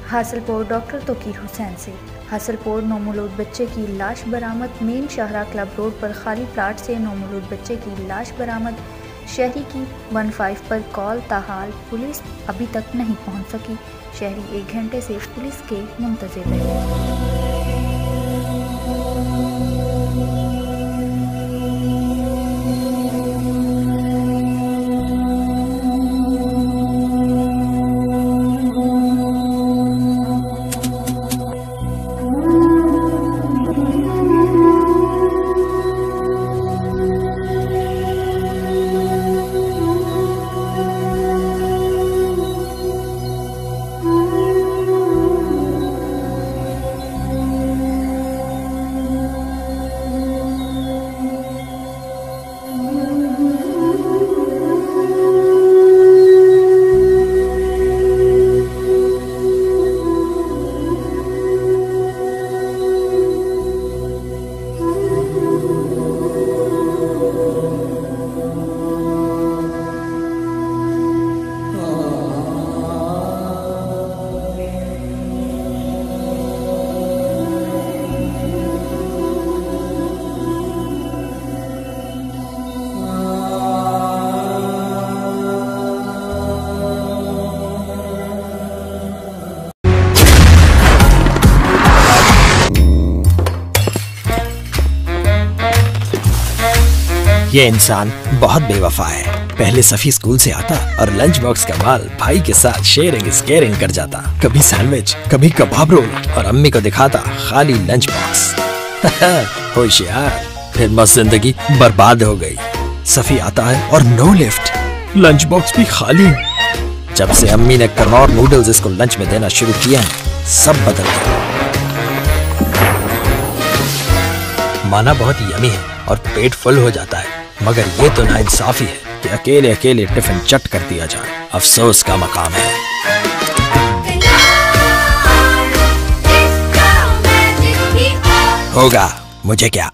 Hasilpur doctor Toqeer Hussain से। हासिलपुर नौमौलूद बच्चे की लाश बरामद। मेन शाहरा क्लब रोड पर खाली प्लाट से नौमौलूद बच्चे की लाश बरामद। शहरी की 15 पर कॉल, ताहाल पुलिस अभी तक नहीं पहुंच सकी। शहरी 1 घंटे से पुलिस के मुंतज़िर रहे। ये इंसान बहुत बेवफा है। पहले सफी स्कूल से आता और लंच बॉक्स का माल भाई के साथ शेयरिंग इज केयरिंग कर जाता। कभी सैंडविच, कभी कबाब रोल, और अम्मी को दिखाता खाली लंच बॉक्स। होशियार, फिर मस्त जिंदगी बर्बाद हो गई। सफी आता है और नो लिफ्ट, लंच बॉक्स भी खाली। जब से अम्मी ने कनौर नूडल्स इसको लंच में देना शुरू किया है, सब बदल गया। माना बहुत यमी है और पेट फुल हो जाता है, मगर ये तो नाइंसाफी है कि अकेले अकेले टिफिन चट कर दिया जाए। अफसोस का मकाम है। होगा, मुझे क्या।